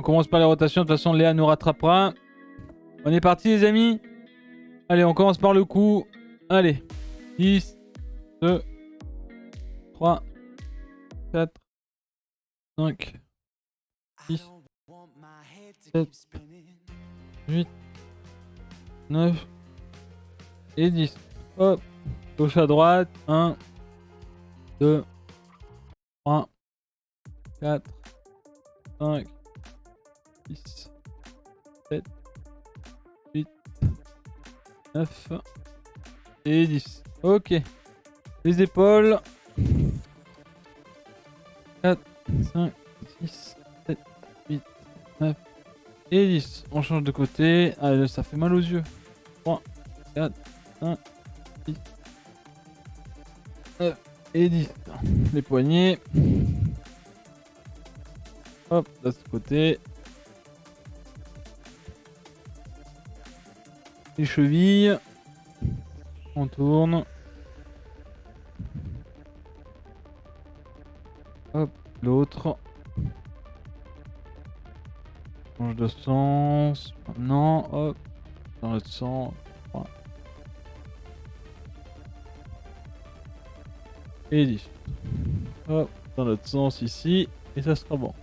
On commence par les rotations. De toute façon, Léa nous rattrapera. On est parti, les amis. Allez, on commence par le coup. Allez. 10, 2, 3, 4, 5, 6, 7, 8, 9 et 10. Hop. Gauche à droite. 1, 2, 3, 4, 5, 6, 7, 8, 9 et 10. Ok. Les épaules. 4, 5, 6, 7, 8, 9 et 10. On change de côté. Allez, ça fait mal aux yeux. 3, 4, 5, 6, 9 et 10. Les poignets. Hop, de ce côté. Les chevilles. On tourne. Hop, l'autre. Change de sens. Maintenant, hop. Dans l'autre sens. Voilà. Et 10. Hop, dans l'autre sens ici. Et ça sera bon.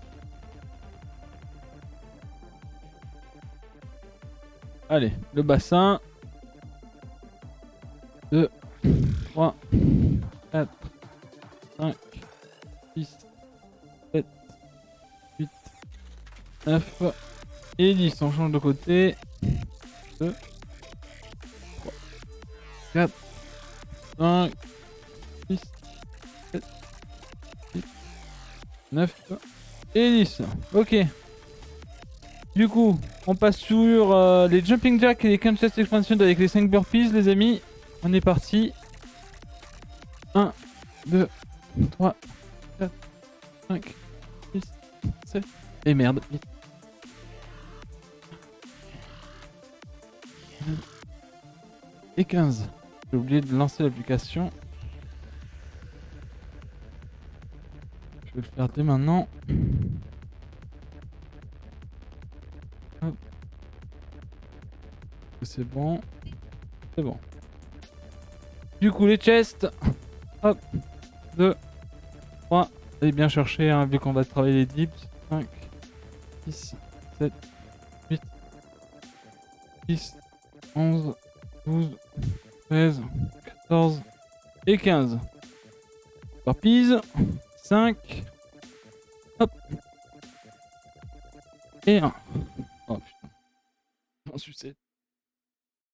Allez, le bassin. 2, 3, 4, 5, 6, 7, 8, 9 et 10. On change de côté. 2, 3, 4, 5, 6, 7, 8, 9 et 10. Ok. Du coup, on passe sur les jumping jacks et les cam chest expansion avec les 5 burpees, les amis. On est parti. 1, 2, 3, 4, 5, 6, 7. Et merde, vite. Et 15. J'ai oublié de lancer l'application. Je vais le faire dès maintenant. Hop. C'est bon. C'est bon. Du coup, les chests. Hop. 2, 3. Allez bien chercher, hein, vu qu'on va travailler les dips. 5, 6, 7, 8, 10, 11, 12, 13, 14 et 15. Burpees. 5. Hop. Et 1. Oh putain. J'en sucette.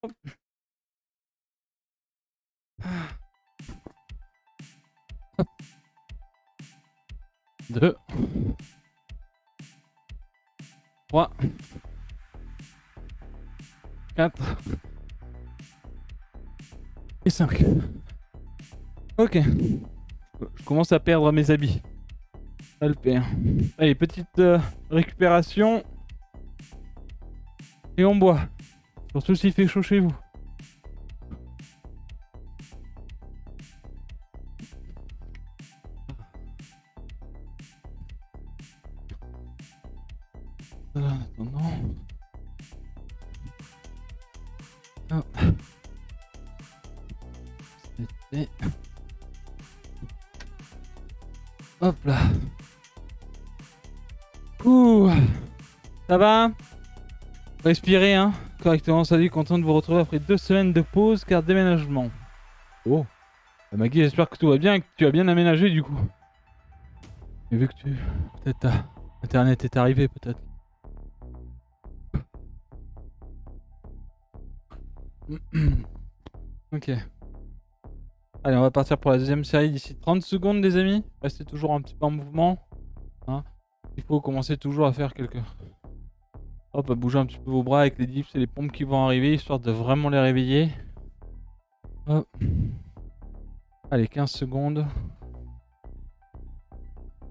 Hop. 2, 3, 4 et 5. Ok. Je commence à perdre mes habits. Ça le perd. Allez, petite récupération. Et on boit. Surtout s'il fait chaud chez vous. Attendant. Hop. C'était... Hop là. Ouh. Ça va? Respirez, hein. Correctement. Salut, content de vous retrouver après 2 semaines de pause car déménagement. Oh. Maggie, j'espère que tout va bien et que tu as bien aménagé du coup. Mais vu que tu... Peut-être Internet est arrivé, peut-être. Ok. Allez, on va partir pour la deuxième série d'ici 30 secondes, les amis. Restez toujours un petit peu en mouvement. Hein. Il faut commencer toujours à faire quelques... Hop, à bouger un petit peu vos bras avec les dips et les pompes qui vont arriver, histoire de vraiment les réveiller. Hop. Allez, 15 secondes.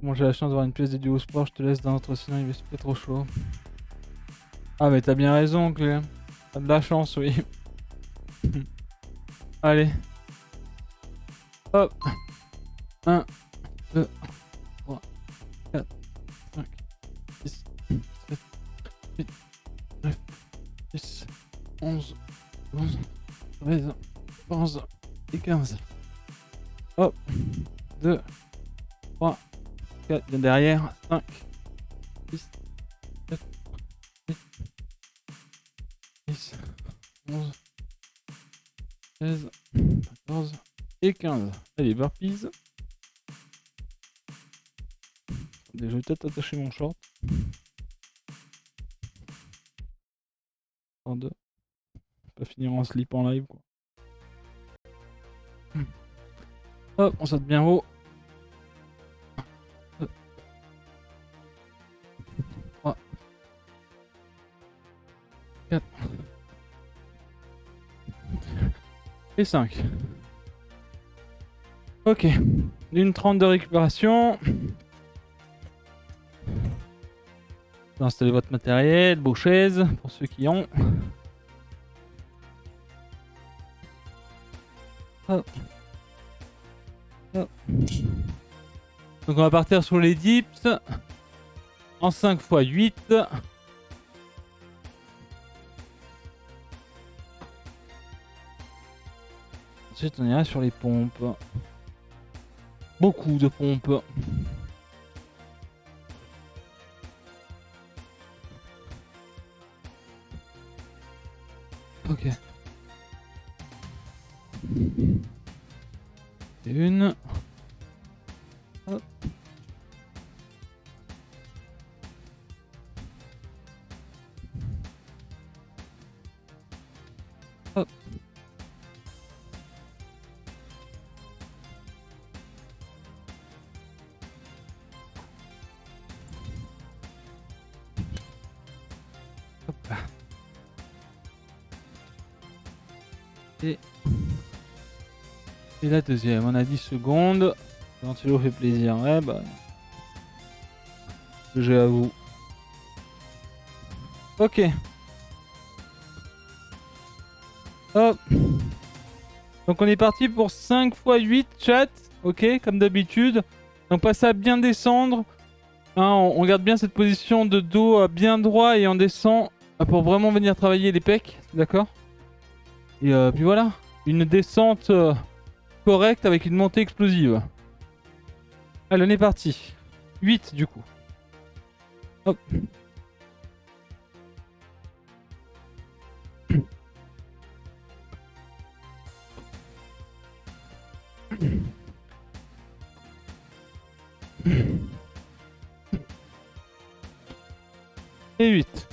Bon, j'ai la chance d'avoir une pièce dédiée au sport, je te laisse dans notre sinon il va se faire trop chaud. Ah, mais t'as bien raison, Clé. T'as de la chance, oui. Allez. Hop. 1, 2, 3, 4, 5, 6, 7, 8, 9, 10, 11, 12, 13, 14 et 15. Hop, 2, 3, 4, bien derrière, 5, 6, 7, 8, 10, 11, 13, 14 et 15. Allez, burpees. Je vais peut-être attacher mon short. En deux. Pas finir en slip en live quoi. Hop, on saute bien haut. 2, 3, 4 et 5. Ok, une 30 de récupération. Installez votre matériel, vos chaises pour ceux qui ont. Hop. Hop. Donc on va partir sur les dips en 5 x 8. Ensuite on ira sur les pompes. Beaucoup de pompes. Ok. Et une. Hop. Hop. Hop. Et la deuxième, on a 10 secondes. Ventilo fait plaisir, ouais bah. J'ai à vous. Ok. Hop. Donc on est parti pour 5 x 8 chat. Ok, comme d'habitude. Donc passez à bien descendre. Hein, on garde bien cette position de dos bien droit et on descend pour vraiment venir travailler les pecs. D'accord. Et puis voilà. Une descente correcte avec une montée explosive. Allez, on est parti. 8 du coup. Hop. Et 8.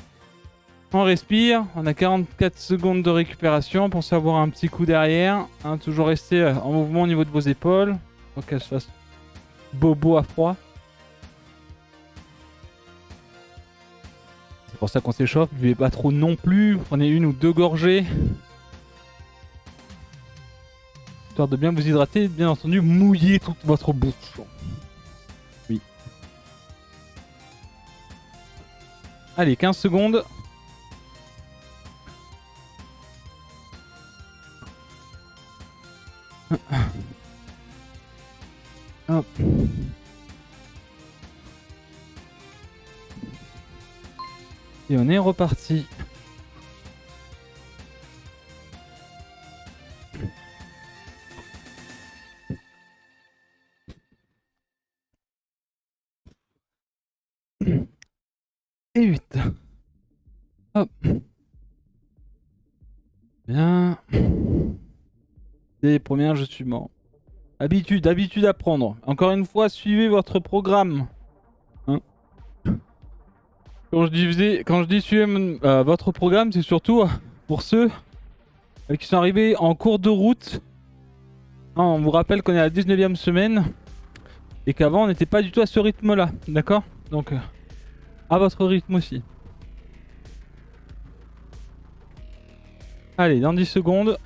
On respire, on a 44 secondes de récupération pour savoir un petit coup derrière. Hein, toujours rester en mouvement au niveau de vos épaules pour qu'elles se fassent bobo à froid. C'est pour ça qu'on s'échauffe, buvez pas trop non plus, prenez une ou deux gorgées. Histoire de bien vous hydrater et bien entendu mouiller toute votre bouche. Oui. Allez, 15 secondes. Hop. Et on est reparti. Et 8. Hop. Bien. Et première, je suis mort. Habitude à prendre. Encore une fois, suivez votre programme. Hein, quand je dis suivez votre programme, c'est surtout pour ceux qui sont arrivés en cours de route. Hein, on vous rappelle qu'on est à la 19e semaine et qu'avant on n'était pas du tout à ce rythme-là. D'accord. Donc, à votre rythme aussi. Allez, dans 10 secondes.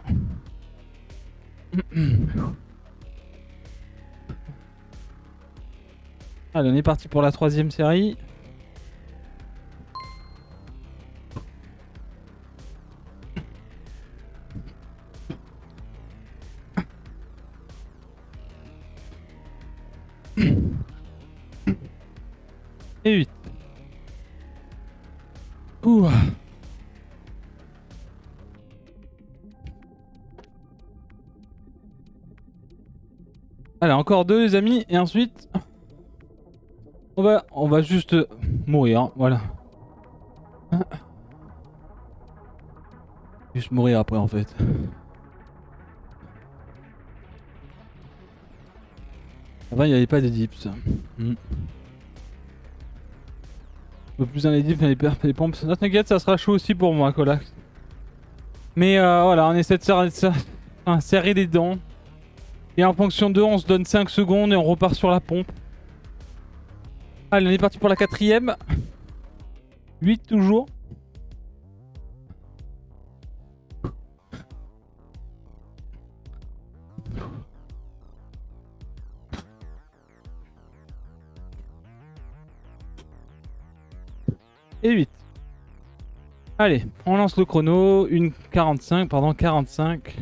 Allez, on est parti pour la 3e série. Et 8. Ouh. Allez, encore deux les amis, et ensuite on va juste mourir, hein, voilà. Juste mourir après en fait. Avant il n'y avait pas de dips. Un peu plus dans les dips, les pompes. Non, t'inquiète, ça sera chaud aussi pour moi, Colax. Mais voilà, on essaie de serrer les dents. Et en fonction d'eux, on se donne 5 secondes et on repart sur la pompe. Allez, on est parti pour la quatrième. 8 toujours. Et 8. Allez, on lance le chrono. 1,45, pardon, 45.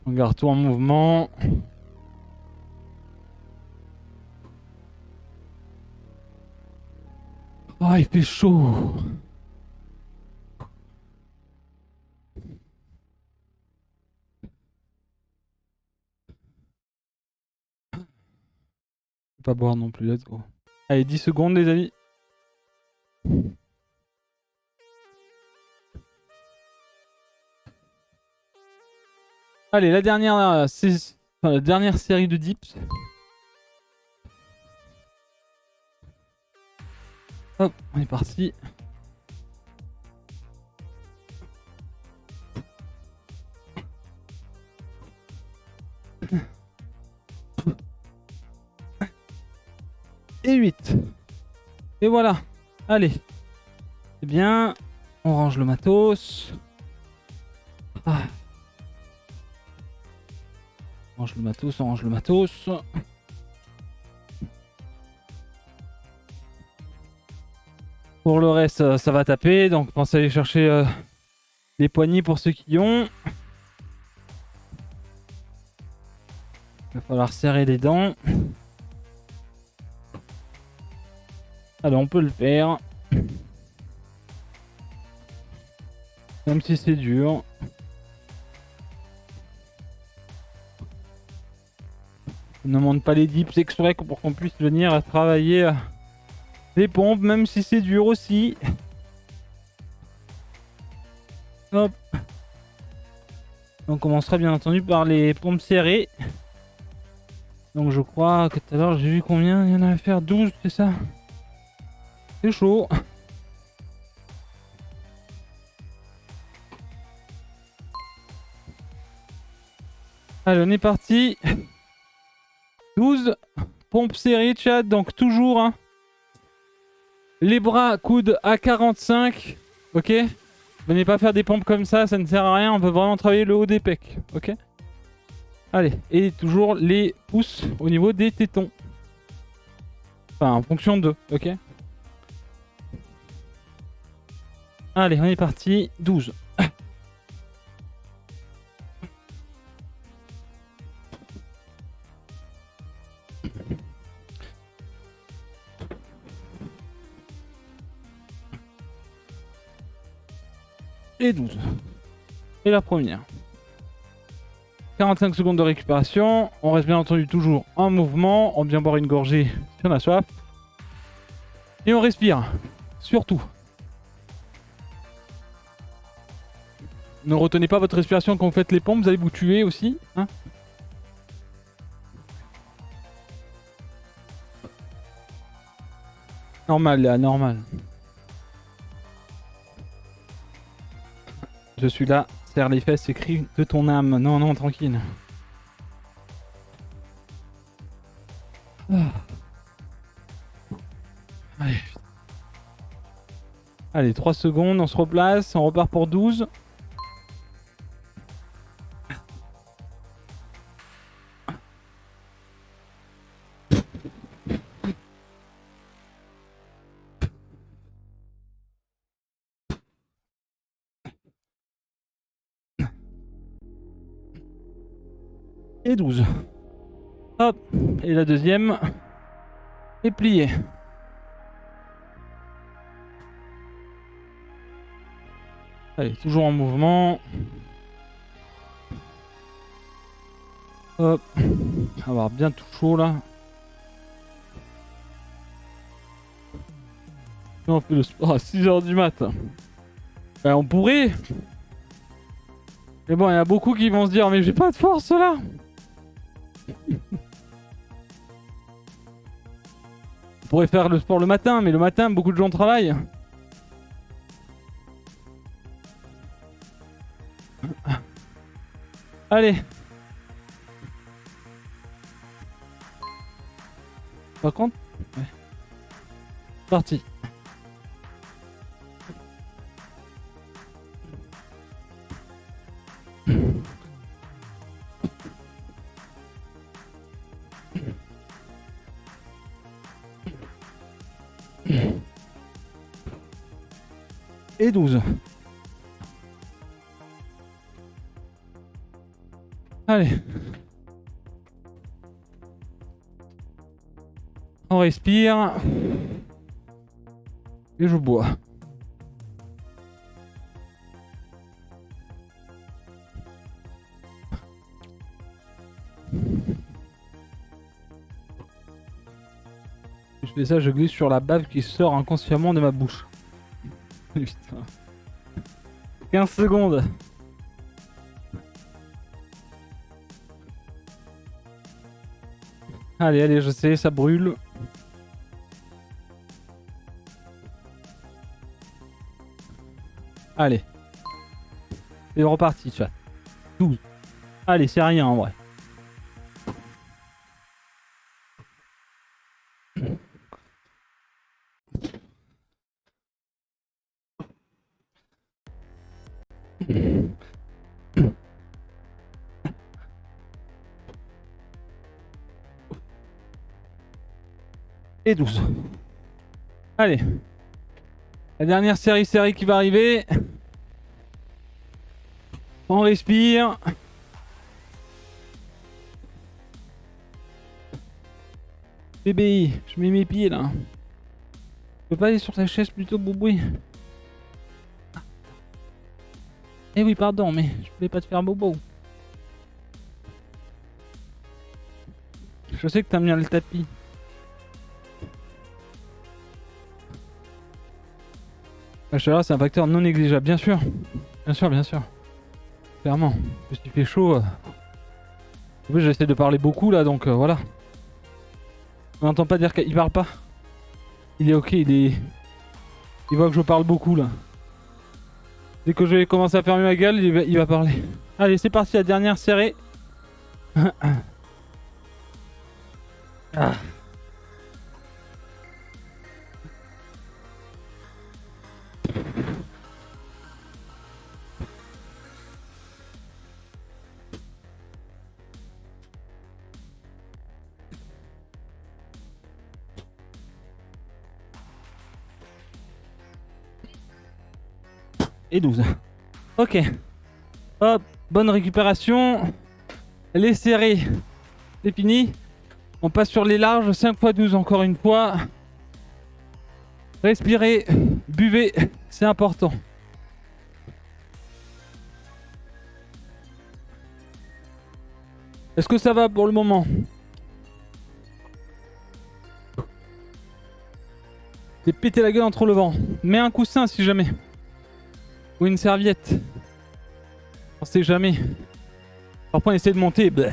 On garde tout en mouvement. Ah, il fait chaud. Je vais pas boire non plus, let's go. Allez, 10 secondes les amis. Allez, la dernière, la dernière série de dips. Hop, on est parti. Et 8. Et voilà. Allez. C'est bien. On range le matos. Ah. On range le matos, on range le matos. Pour le reste, ça va taper. Donc pensez à aller chercher les poignées pour ceux qui ont. Il va falloir serrer les dents. Allez, on peut le faire. Même si c'est dur. On ne monte pas les dips exprès pour qu'on puisse venir travailler les pompes, même si c'est dur aussi. Hop. On commencera bien entendu par les pompes serrées. Donc je crois que tout à l'heure j'ai vu combien il y en a à faire, 12, c'est ça? C'est chaud. Allez, on est parti. 12 pompes serrées, chat. Donc toujours hein, les bras coudes à 45. Ok. Venez pas faire des pompes comme ça ne sert à rien. On veut vraiment travailler le haut des pecs. Ok. Allez, et toujours les pouces au niveau des tétons. Enfin, en fonction d'eux, ok. Allez, on est parti. 12. Et 12. Et la première. 45 secondes de récupération. On reste bien entendu toujours en mouvement. On vient boire une gorgée si on a soif. Et on respire. Surtout. Ne retenez pas votre respiration quand vous faites les pompes. Vous allez vous tuer aussi. Hein. Normal, là, normal. Je suis là. Serre les fesses, écris de ton âme. Non, non, tranquille. Ah. Allez. Allez, 3 secondes, on se replace, on repart pour 12. Et 12. Hop. Et la deuxième. Et pliée. Allez, toujours en mouvement. Hop. On va avoir bien tout chaud là. On fait le sport à 6h du mat. Ben, on pourrait. Mais bon, il y en a beaucoup qui vont se dire, mais j'ai pas de force là. On pourrait faire le sport le matin, mais le matin, beaucoup de gens travaillent. Allez. Par contre, ouais. Parti. Et 12. Allez. On respire. Et je bois. Je fais ça, je glisse sur la bave qui sort inconsciemment de ma bouche. Putain. 15 secondes. Allez, allez, je sais, ça brûle. Allez. C'est reparti, tu vois. 12. Allez, c'est rien en vrai. Et 12. Allez. La dernière série qui va arriver. On respire. Bébé, je mets mes pieds là. Tu peux pas aller sur ta chaise plutôt, Bouboui? Eh oui, pardon, mais je voulais pas te faire bobo. Je sais que t'aimes bien le tapis. La chaleur, c'est un facteur non négligeable, bien sûr. Bien sûr, bien sûr. Clairement. Parce qu'il fait chaud. En plus, j'essaie de parler beaucoup là, donc voilà. On n'entend pas dire qu'il parle pas. Il est ok, il voit que je parle beaucoup là. Dès que je vais commencer à fermer ma gueule, il va parler. Allez, c'est parti, la dernière série. Ah. Et 12. Ok. Hop, bonne récupération. Les serrés, c'est fini. On passe sur les larges, 5 x 12 encore une fois. Respirez, buvez, c'est important. Est-ce que ça va pour le moment? T'es pété la gueule entre le vent. Mets un coussin si jamais. Ou une serviette. On sait jamais. Parfois on essaie de monter. Bleh.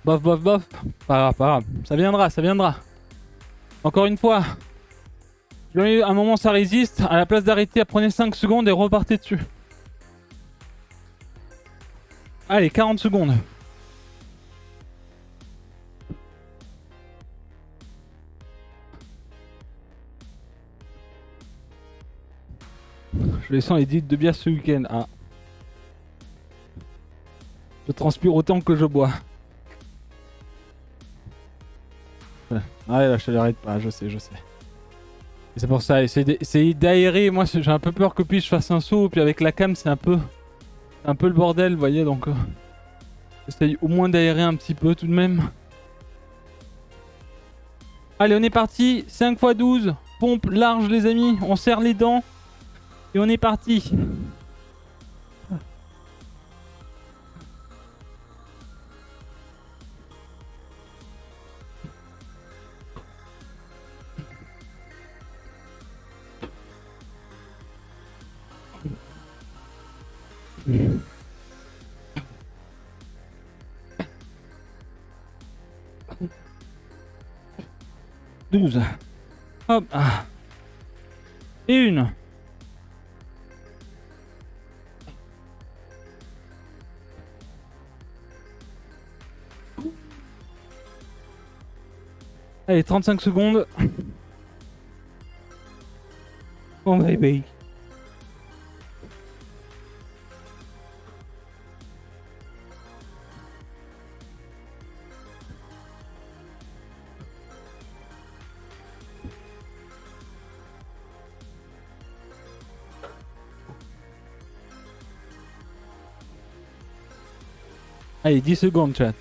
Bof, bof, bof. Pas grave, pas grave. Ça viendra, ça viendra. Encore une fois. À un moment ça résiste. À la place d'arrêter, prenez 5 secondes et repartez dessus. Allez, 40 secondes. Je descends les 10 de bière ce week-end. Ah. Je transpire autant que je bois. Ah là, je te l'arrête pas, je sais, je sais. C'est pour ça, essayer d'aérer. Moi, j'ai un peu peur que puis je fasse un saut. Puis avec la cam, c'est un peu C'est un peu le bordel, vous voyez, donc j'essaye au moins d'aérer un petit peu tout de même. Allez, on est parti. 5 x 12. Pompe large, les amis. On serre les dents. Et on est parti. Douze. Hop. Et une. Allez, 35 secondes. Bon, baby. Allez, 10 secondes, chat.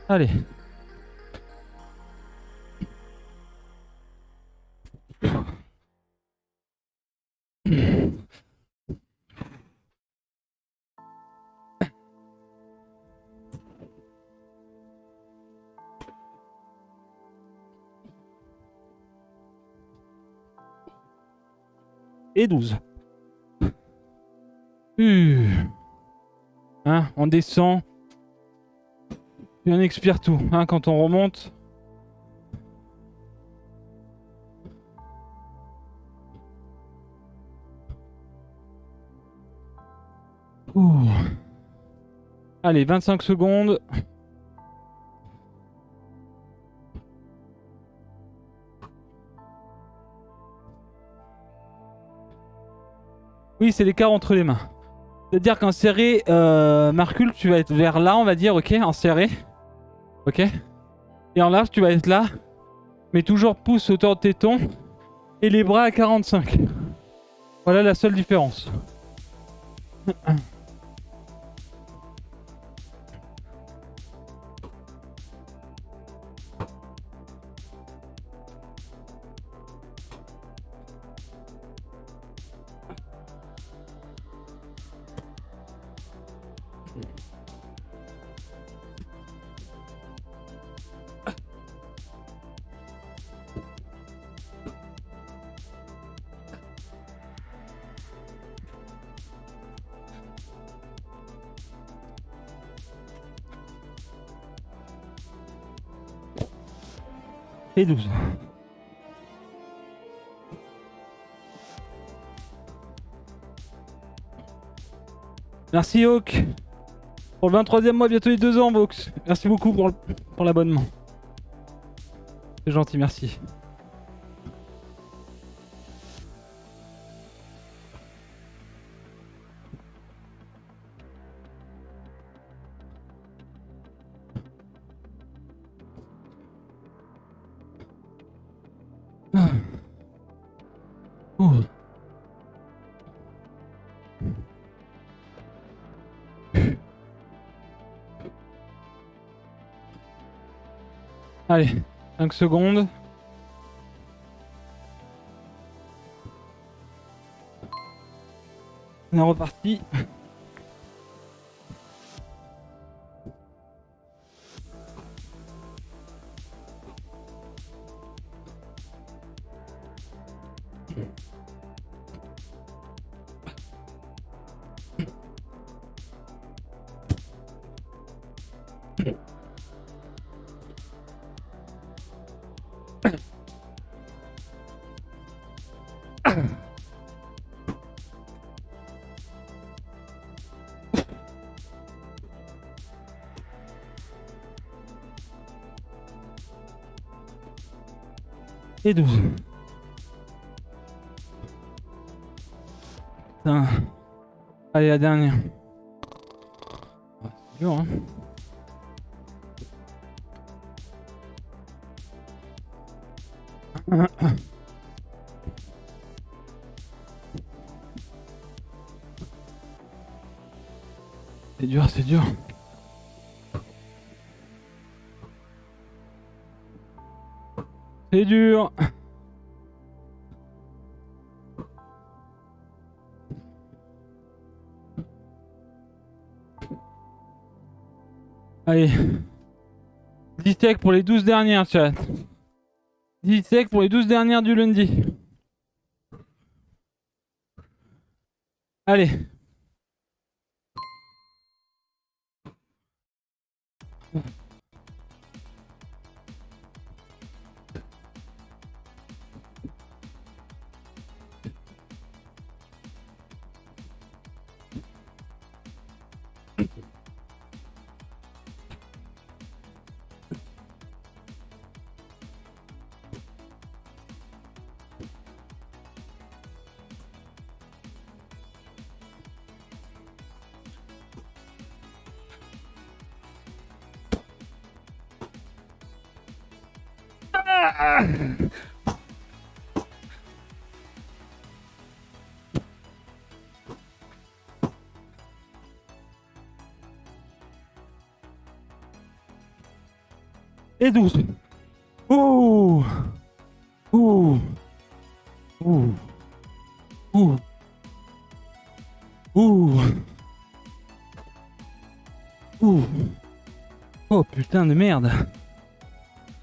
Allez. Et 12. Hein, on descend. Puis on expire tout. Hein, quand on remonte. Ouh. Allez, 25 secondes. Oui, c'est l'écart entre les mains. C'est-à-dire qu'en serré, Marcul, tu vas être vers là, on va dire, ok, en serré. Ok. Et en large, tu vas être là. Mais toujours pouce autour de tes tétons. Et les bras à 45. Voilà la seule différence. Et 12. Merci Hawk. Pour le 23e mois, bientôt les 2 ans, Vox. Merci beaucoup pour l'abonnement. C'est gentil, merci. Ouh. Allez, 5 secondes. On est reparti. Et 12. Putain. Allez, la dernière. C'est dur, hein. C'est dur, c'est dur. C'est dur. Allez. 10 secs pour les 12 dernières, chat. 10 secs pour les 12 dernières du lundi. Allez. Et 12. Ouh. Ouh. Ouh. Ouh. Ouh. Ouh. Oh putain de merde.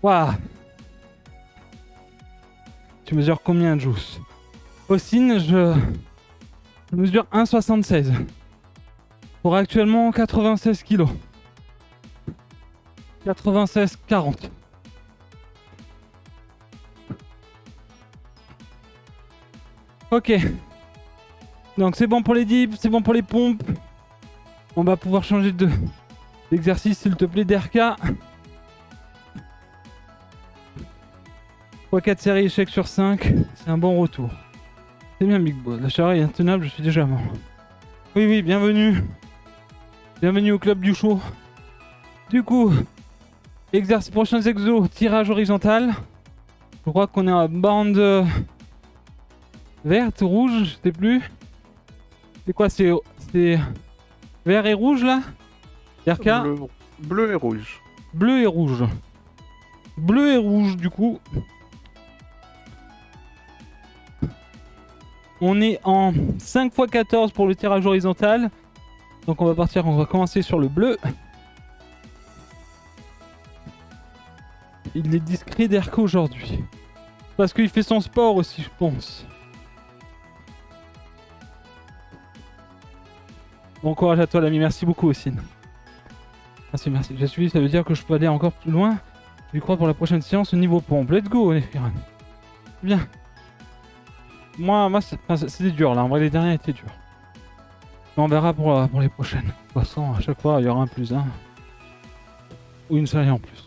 Waouh. Tu mesures combien, Juice? Austin, je mesure 1,76. Pour actuellement 96 kilos. 96,40. Ok. Donc c'est bon pour les dips, c'est bon pour les pompes. On va pouvoir changer d'exercice, s'il te plaît, DRK. 3-4 séries échecs sur 5, c'est un bon retour. C'est bien, Big Boss. La charrue est intenable, je suis déjà mort. Oui, oui, bienvenue. Bienvenue au club du show. Du coup, exercice prochains exos, tirage horizontal. Je crois qu'on est en bande verte, rouge, je sais plus. C'est quoi, c'est vert et rouge là? RK? Bleu et rouge. Bleu et rouge. Bleu et rouge du coup. On est en 5 x 14 pour le tirage horizontal. Donc on va commencer sur le bleu. Il est discret d'RK aujourd'hui. Parce qu'il fait son sport aussi, je pense. Bon courage à toi l'ami, merci beaucoup aussi. Merci, merci. J'ai suivi, ça veut dire que je peux aller encore plus loin. Je crois pour la prochaine séance au niveau pompe. Let's go les Firan. Bien. Moi c'était dur là, en vrai les derniers étaient durs. Mais on verra pour les prochaines. De toute façon, à chaque fois il y aura un plus 1. Ou une série en plus.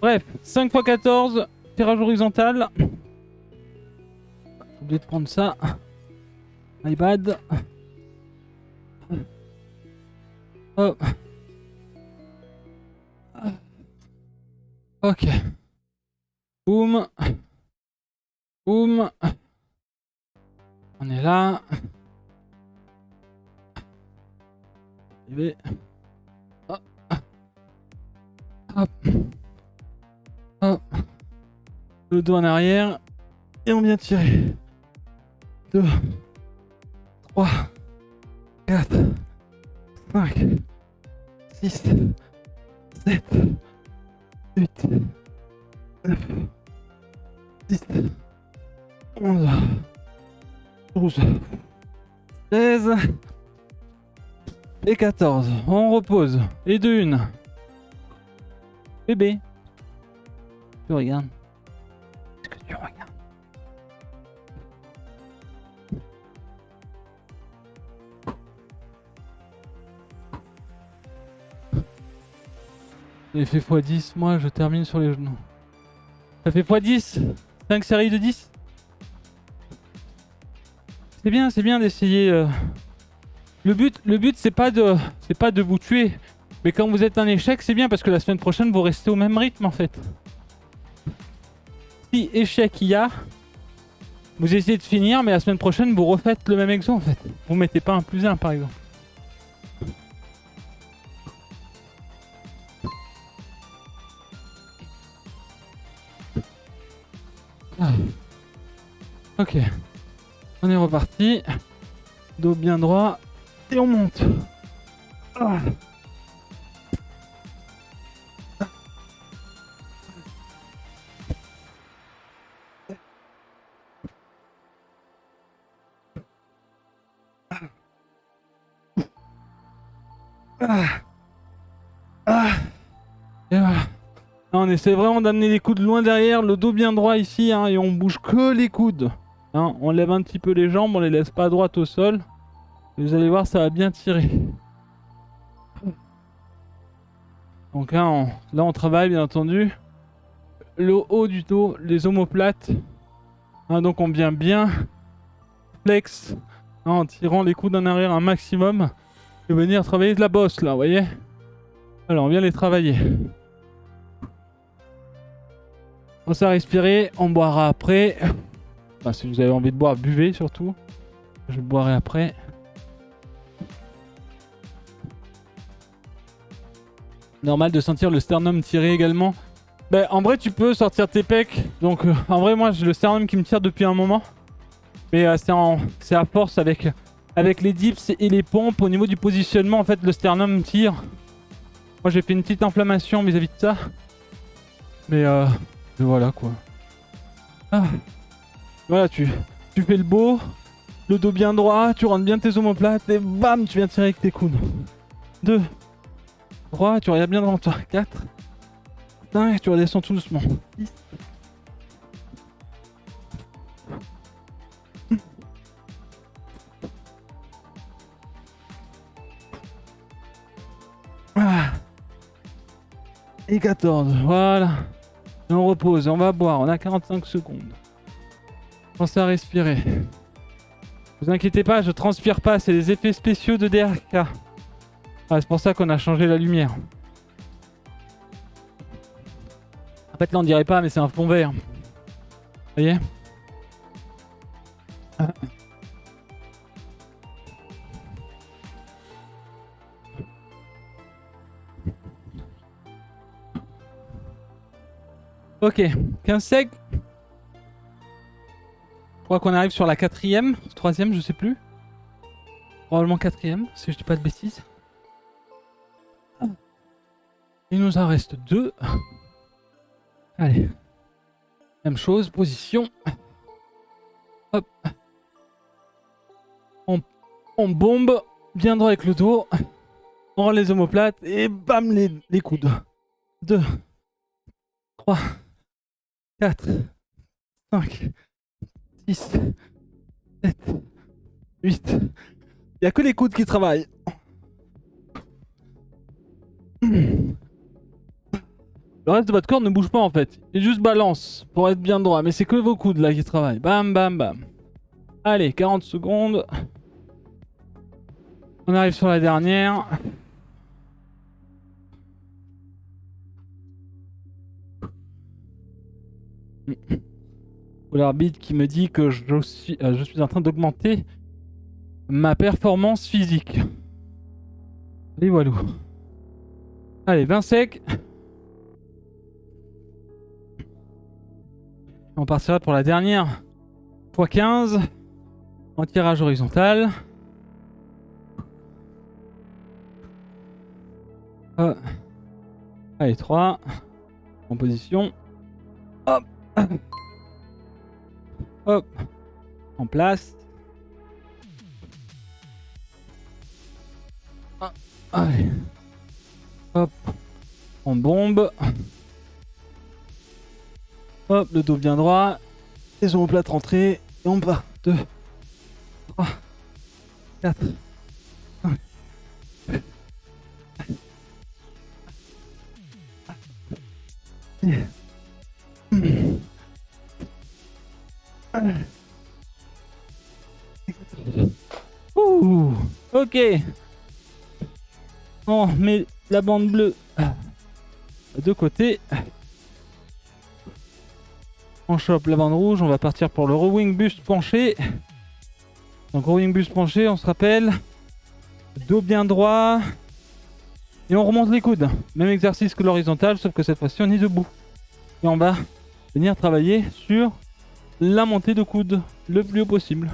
Bref, 5 x 14, tirage horizontal. J'ai oublié de prendre ça. My bad. Oh. Ok. Boum. Boum. On est là. Hop. Hop. Hop. Le dos en arrière. Et on vient tirer. 2, 3, 4, 5, 6, 7, 8, 9, 10, 11, 12, 13 et 14. On repose. Et de une. Bébé. Tu regardes. Est-ce que tu regardes? J'ai fait x10, moi je termine sur les genoux. Ça fait x10, 5 séries de 10. C'est bien d'essayer Le but c'est pas de vous tuer. Mais quand vous êtes un échec, c'est bien parce que la semaine prochaine, vous restez au même rythme en fait. Si échec il y a, vous essayez de finir, mais la semaine prochaine, vous refaites le même exo en fait. Vous mettez pas un +1 par exemple. Ah. Ok. On est reparti. Dos bien droit. Et on monte. Ah. Ah. Ah. Et voilà. Là, on essaie vraiment d'amener les coudes loin derrière, le dos bien droit ici, hein, et on bouge que les coudes. Hein, on lève un petit peu les jambes, on les laisse pas droites au sol. Et vous allez voir, ça va bien tirer. Donc là, on travaille bien entendu le haut du dos, les omoplates. Hein, donc on vient bien flex, hein, en tirant les coudes en arrière un maximum. Et venir travailler de la bosse là, vous voyez. Alors on vient les travailler. On s'est respiré, on boira après. Enfin, si vous avez envie de boire, buvez surtout. Je boirai après. Normal de sentir le sternum tirer également. Ben, en vrai, tu peux sortir tes pecs. Donc, en vrai, moi, j'ai le sternum qui me tire depuis un moment. Mais c'est à force avec les dips et les pompes. Au niveau du positionnement, en fait, le sternum tire. Moi, j'ai fait une petite inflammation vis-à-vis de ça. Mais voilà, quoi. Ah. Voilà, tu fais le beau. Le dos bien droit. Tu rentres bien tes omoplates. Et bam, tu viens tirer avec tes coudes. 2, 3, tu regardes bien devant toi. 4, 5, tu redescends tout doucement. 6. Ah. Et 14, voilà. Et on repose, on va boire, on a 45 secondes. Pensez à respirer. Vous inquiétez pas, je transpire pas, c'est les effets spéciaux de DRK. Ah, c'est pour ça qu'on a changé la lumière. En fait là on dirait pas, mais c'est un fond vert. Vous voyez? Ah. Ok, 15 sec. Je crois qu'on arrive sur la 4ème, 3ème, je sais plus. Probablement 4ème, si je dis pas de bêtises. Il nous en reste 2. Allez. Même chose, position. Hop. On bombe, bien droit avec le dos. On rend les omoplates et bam les coudes. 2, 3, 4, 5, 6, 7, 8. Il n'y a que les coudes qui travaillent. Le reste de votre corps ne bouge pas en fait. Il juste balance pour être bien droit. Mais c'est que vos coudes là qui travaillent. Bam, bam, bam. Allez, 40 secondes. On arrive sur la dernière. L'arbitre qui me dit que je suis en train d'augmenter ma performance physique. Et voilà. Allez, 20 secs. On partira pour la dernière x 15 en tirage horizontal. Allez, 3 en position. Hop. Hop. En place. Allez. Hop. On bombe. Hop, le dos bien droit. Les omoplates rentrées. Et on part. 2, 3, 4, 5. Ouh. Ok. On met la bande bleue de côté. On chope la bande rouge. On va partir pour le rowing buste penché. Donc rowing buste penché, on se rappelle. Dos bien droit. Et on remonte les coudes. Même exercice que l'horizontal, sauf que cette fois-ci on est debout. Et on va venir travailler sur la montée de coude le plus haut possible.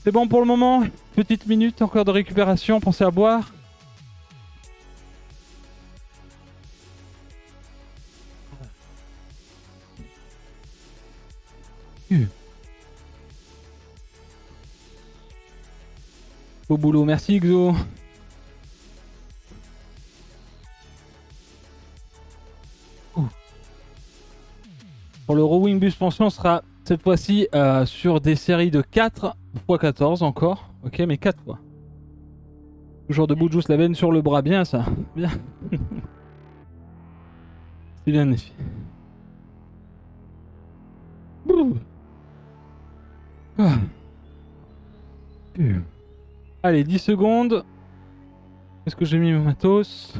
C'est bon pour le moment. Petite minute encore de récupération. Pensez à boire. Beau boulot. Merci Xo. Pour le rowing buste penché, on sera cette fois-ci sur des séries de 4 x 14 encore. Ok, mais 4 fois. Toujours debout, juste la veine sur le bras. Bien ça. Bien. C'est bien effet. Ah. Allez, 10 secondes. Est-ce que j'ai mis mon matos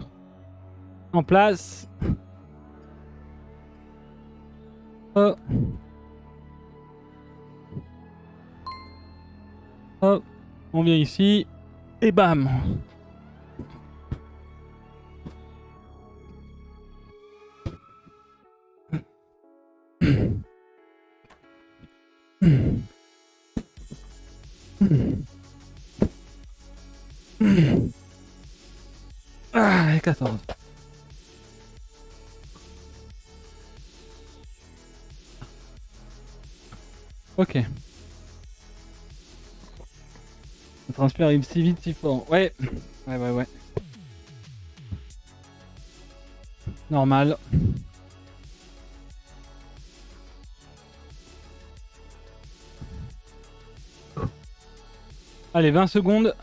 en place? Oh. Oh. On vient ici. Et bam. Ah, et 14. Ok. Le transpire arrive si vite, si fort. Ouais. Ouais. Normal. Allez, 20 secondes.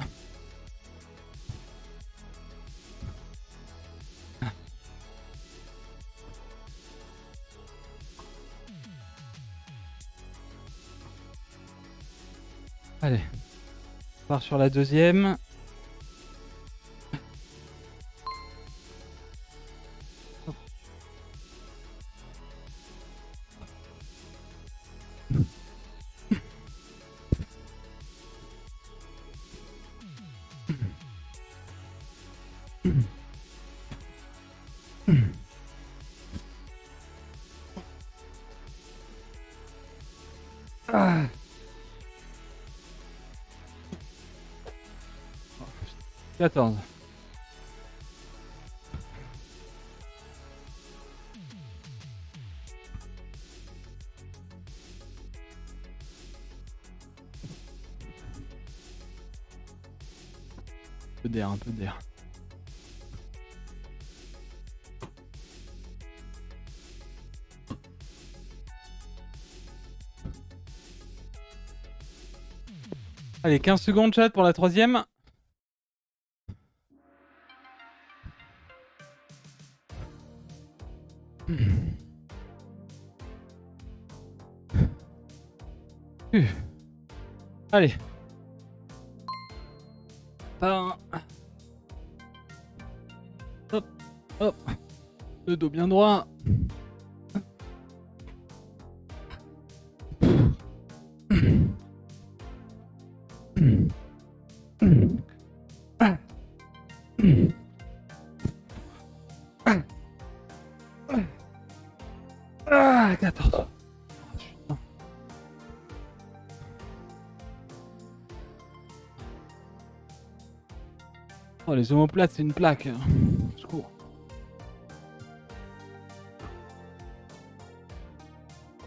Allez. On part sur la deuxième. Ah. Oh, 14. Un peu d'air, un peu d'air. Allez, 15 secondes chat pour la troisième. Allez. Hop, hop. Le dos bien droit. Ah, 14. Oh, les omoplates, c'est une plaque. Secours.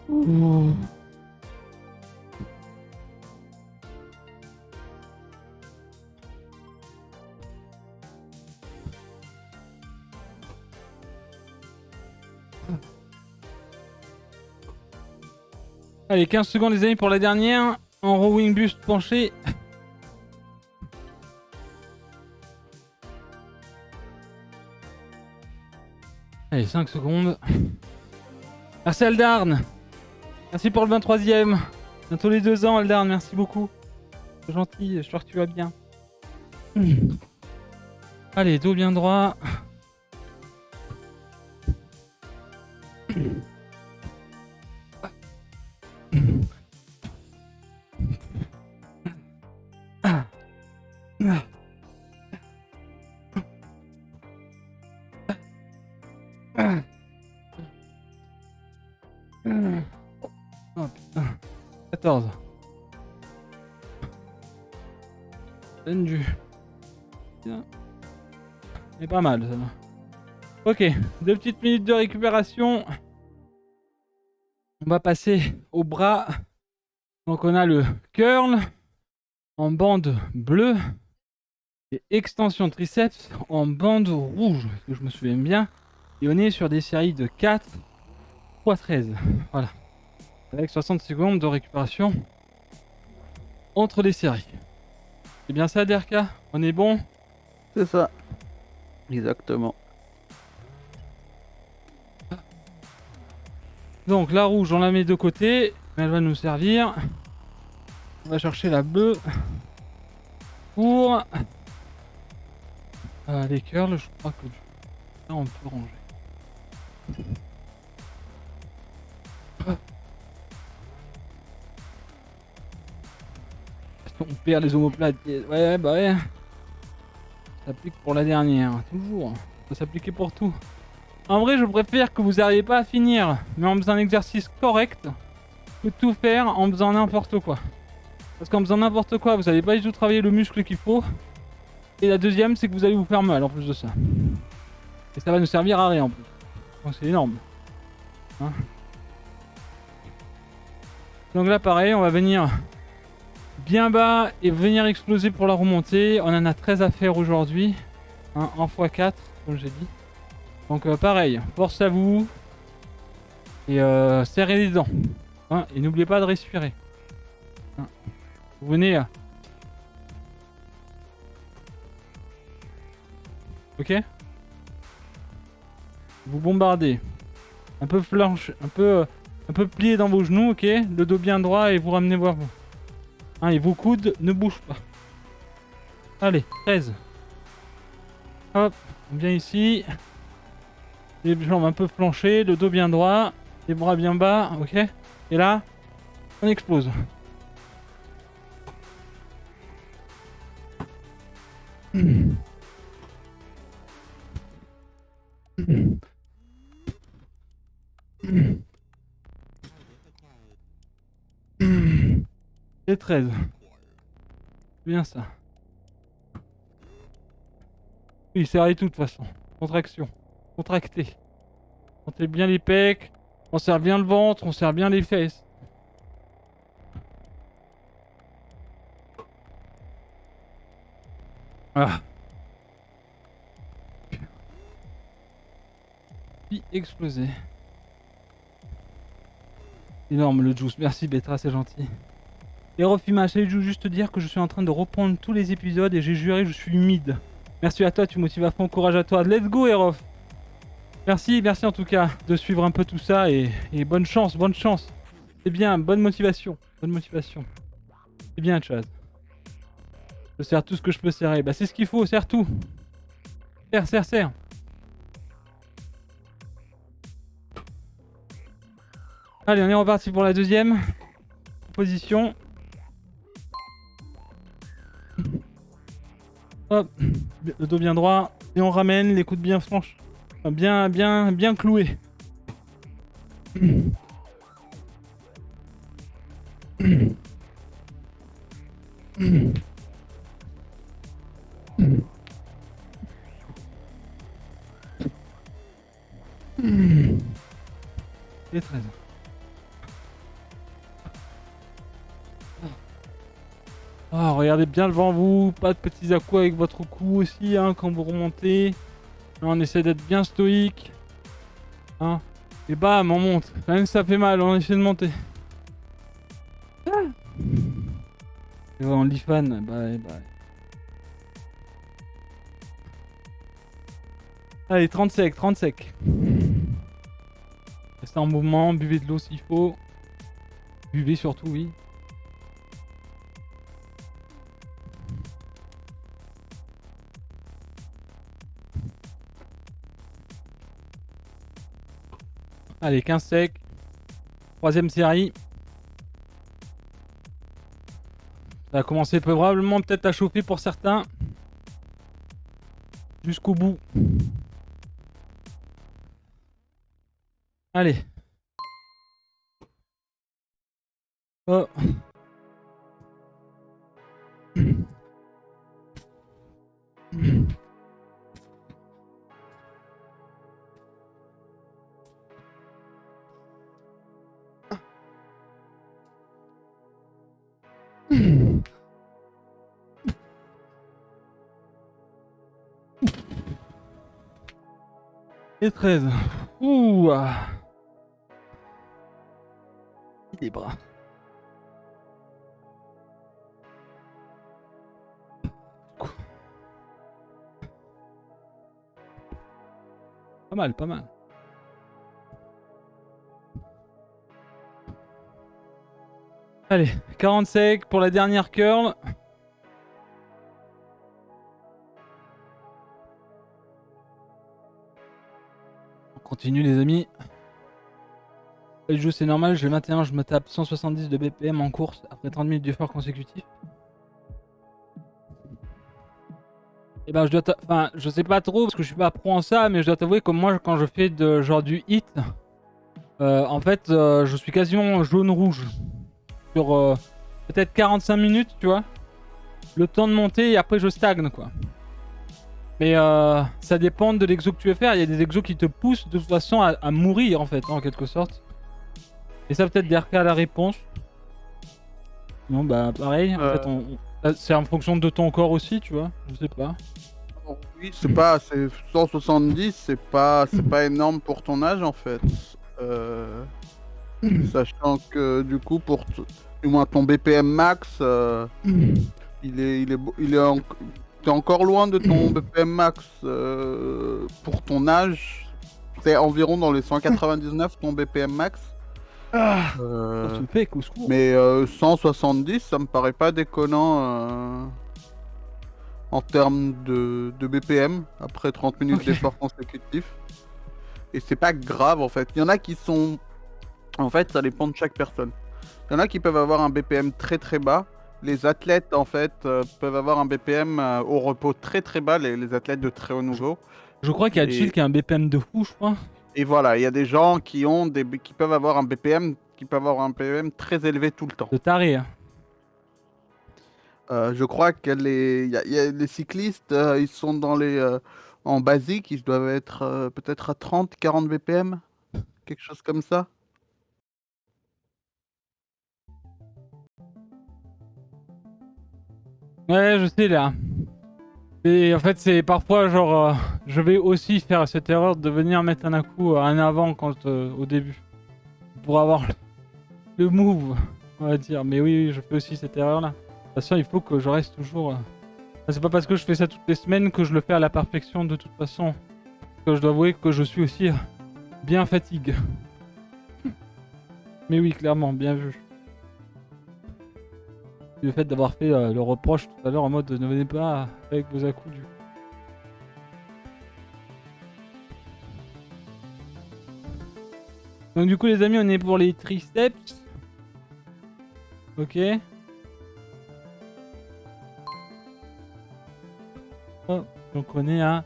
Ouh. Allez, 15 secondes les amis pour la dernière. En rowing buste penché. Allez, 5 secondes. Merci Aldarn. Merci pour le 23ème. Bientôt les 2 ans Aldarn, merci beaucoup. C'est gentil, j'espère que tu vas bien. Allez, dos bien droit. Oh putain. 14. Tendu. Bien. C'est pas mal ça. Ok, 2 petites minutes de récupération. On va passer au bras. Donc on a le curl en bande bleue et extension triceps en bande rouge, que je me souviens bien. Et on est sur des séries de 4 x 13. Voilà. Avec 60 secondes de récupération entre les séries. C'est bien ça, Derka? On est bon? C'est ça. Exactement. Donc la rouge, on la met de côté. Elle va nous servir. On va chercher la bleue pour les curls. Je crois que là, on peut ranger. On perd les omoplates. Ouais, bah ouais. Ça s'applique pour la dernière. Toujours. Ça peut s'appliquer pour tout. En vrai, je préfère que vous n'arriviez pas à finir, mais en faisant un exercice correct, que tout faire en faisant n'importe quoi. Parce qu'en faisant n'importe quoi, vous n'allez pas du tout travailler le muscle qu'il faut. Et la deuxième, c'est que vous allez vous faire mal en plus de ça. Et ça va nous servir à rien en plus. Donc c'est énorme. Hein, donc là, pareil, on va venir bien bas et venir exploser pour la remontée. On en a 13 à faire aujourd'hui. Hein, en x4, comme j'ai dit. Donc pareil, force à vous. Et serrez les dents. Hein, et n'oubliez pas de respirer. Hein, vous venez là. Ok? Vous bombardez. Un peu flanche, un peu plié dans vos genoux, ok? Le dos bien droit et vous ramenez vers vous. Hein, et vos coudes ne bougent pas. Allez, 13. Hop, on vient ici. Les jambes un peu flanchées, le dos bien droit, les bras bien bas, ok? Et là, on explose. Et 13. Bien ça. Oui, serrez tout de toute façon. Contraction. Contractez. Montez bien les pecs. On serre bien le ventre. On serre bien les fesses. Ah. Puis exploser. Énorme le juice. Merci Betra, c'est gentil. Et Rofima, salut, je veux juste te dire que je suis en train de reprendre tous les épisodes et j'ai juré, je suis humide. Merci à toi, tu motives à fond, courage à toi. Let's go, Erof. Merci en tout cas de suivre un peu tout ça et bonne chance, bonne chance. C'est bien, bonne motivation, bonne motivation. C'est bien, Chaz. Je serre tout ce que je peux serrer. Bah c'est ce qu'il faut, serre tout. Serre. Allez, on est reparti pour la deuxième position. Hop, le dos bien droit et on ramène les coudes bien franches, bien cloués. Et 13. Ah, regardez bien devant vous, pas de petits à-coups avec votre cou aussi hein, quand vous remontez. On essaie d'être bien stoïque. Hein. Et bam, on monte. Même si ça fait mal, on essaie de monter. Et on l'ifan, bye. Allez, 30 secs. Restez en mouvement, buvez de l'eau s'il faut. Buvez surtout, oui. Allez, 15 secs. Troisième série. Ça va commencer probablement peut-être à chauffer pour certains. Jusqu'au bout. Allez. Oh. Et 13. Ouh. Les bras. Pas mal, pas mal. Allez, 40 secs pour la dernière curl. On continue les amis. Le jeu c'est normal, j'ai 21, je me tape 170 de BPM en course après 30 minutes d'effort consécutif. Et ben je sais pas trop parce que je suis pas pro en ça, mais je dois t'avouer que moi quand je fais genre du hit, en fait je suis quasiment jaune-rouge sur peut-être 45 minutes, tu vois. Le temps de monter et après je stagne quoi. Mais ça dépend de l'exo que tu veux faire. Il y a des exos qui te poussent de toute façon à mourir en fait, en quelque sorte. Et ça peut-être DRK à la réponse. Non bah pareil, en fait c'est en fonction de ton corps aussi, tu vois. Je sais pas. Oui, c'est 170, c'est pas énorme pour ton âge en fait. Sachant que du coup du moins ton BPM max, t'es encore loin de ton BPM max pour ton âge. C'est environ dans les 199 ton BPM max. Mais 170, ça me paraît pas déconnant en termes de BPM après 30 minutes d'effort consécutif. Et c'est pas grave en fait. Il y en a qui sont... En fait, ça dépend de chaque personne. Il y en a qui peuvent avoir un BPM très très bas. Les athlètes en fait peuvent avoir un BPM au repos très très bas, les athlètes de très haut niveau. Je crois qu'il y a Chill qui a un BPM de fou, je crois. Et voilà, il y a des gens qui peuvent avoir un BPM très élevé tout le temps. De taré. Hein. Je crois que les cyclistes, ils sont en basique, ils doivent être peut-être à 30-40 BPM, quelque chose comme ça. Ouais, je sais là. Et en fait, c'est parfois genre, je vais aussi faire cette erreur de venir mettre un coup en avant quand au début, pour avoir le move, on va dire. Mais oui, je fais aussi cette erreur là. De toute façon, il faut que je reste toujours. C'est pas parce que je fais ça toutes les semaines que je le fais à la perfection de toute façon. Que je dois avouer que je suis aussi bien fatigué. Mais oui, clairement, bien vu. Le fait d'avoir fait le reproche tout à l'heure en mode ne venez pas avec vos à-coups du coup. Donc du coup les amis on est pour les triceps. Ok. Oh, donc on est à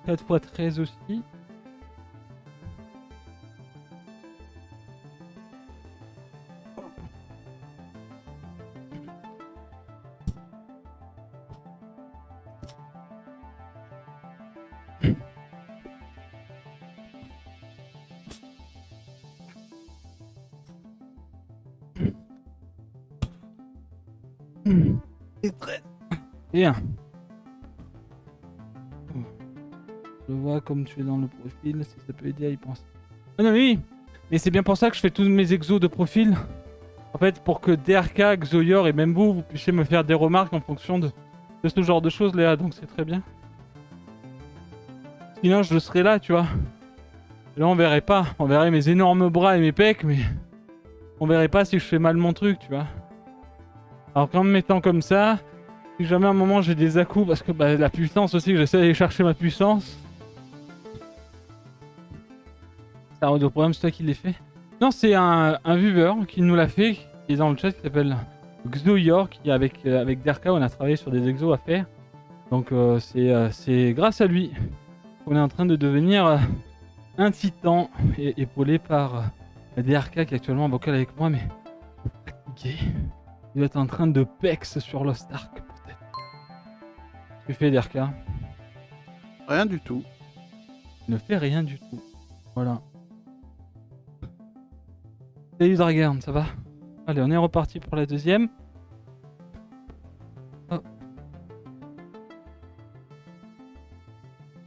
4 x 13 aussi. C'est très bien. Je vois comme tu es dans le profil, si ça peut aider à y penser. Ah non mais oui. Mais c'est bien pour ça que je fais tous mes exos de profil. En fait pour que DRK, Xoyor et même vous puissiez me faire des remarques en fonction de ce genre de choses Léa, donc c'est très bien. Sinon je serais là tu vois. Et là on verrait pas, on verrait mes énormes bras et mes pecs mais on verrait pas si je fais mal mon truc tu vois. Alors qu'en me mettant comme ça, si jamais à un moment j'ai des à-coups parce que bah, la puissance aussi, que j'essaie d'aller chercher ma puissance. le problème, c'est toi qui l'ai fait. Non, c'est un viewer qui nous l'a fait, qui est dans le chat, qui s'appelle Xoyor, qui avec Derka, on a travaillé sur des exos à faire. Donc c'est grâce à lui qu'on est en train de devenir un titan, épaulé par DRK qui est actuellement en vocal avec moi, mais fatigué. Il doit être en train de pex sur Lost Ark, peut-être. Tu fais DRK? Rien du tout. Il ne fait rien du tout. Voilà. Salut Dragarn, ça va? Allez, on est reparti pour la deuxième. Hop.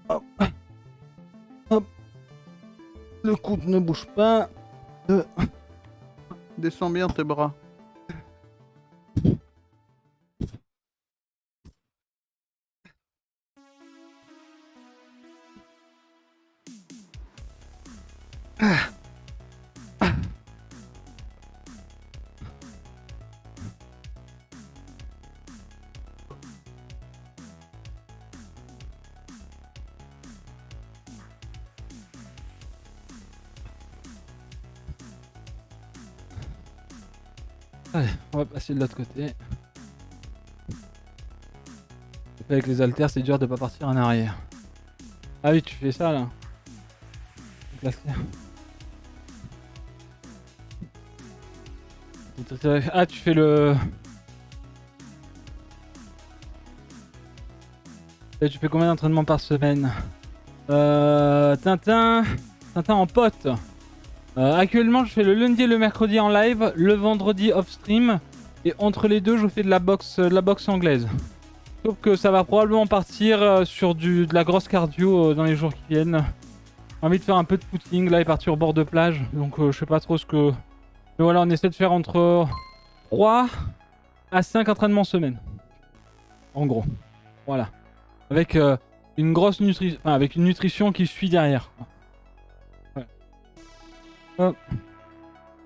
Hop. Hop. Le coude ne bouge pas. Descends bien tes bras. Allez, on va passer de l'autre côté. Avec les haltères, c'est dur de pas partir en arrière. Ah oui, tu fais ça là. Ah, tu fais le... Et tu fais combien d'entraînements par semaine? Tintin en pote. Actuellement, je fais le lundi et le mercredi en live, le vendredi off stream, et entre les deux, je fais de la boxe anglaise. Sauf que ça va probablement partir sur de la grosse cardio dans les jours qui viennent. J'ai envie de faire un peu de footing, là, et partir au bord de plage, donc je sais pas trop ce que... Mais voilà, on essaie de faire entre 3 à 5 entraînements semaine. En gros. Voilà. Avec une grosse nutrition, enfin, avec une nutrition qui suit derrière. Ouais. Hop.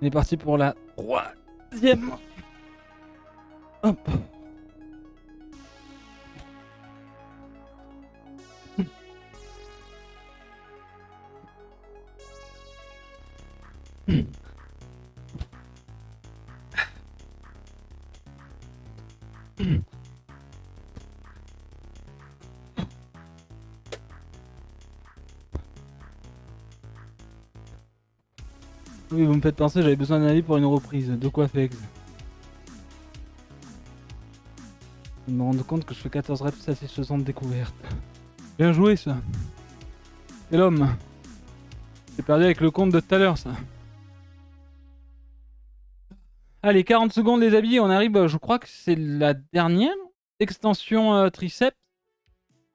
On est parti pour la 3e. Hop. Oui, vous me faites penser, j'avais besoin d'un avis pour une reprise. De quoi fait? Je me rends compte que je fais 14 reps satisfaisantes de découverte. Bien joué ça. C'est l'homme. J'ai perdu avec le compte de tout à l'heure ça. Allez, 40 secondes les amis, on arrive, je crois que c'est la dernière extension triceps.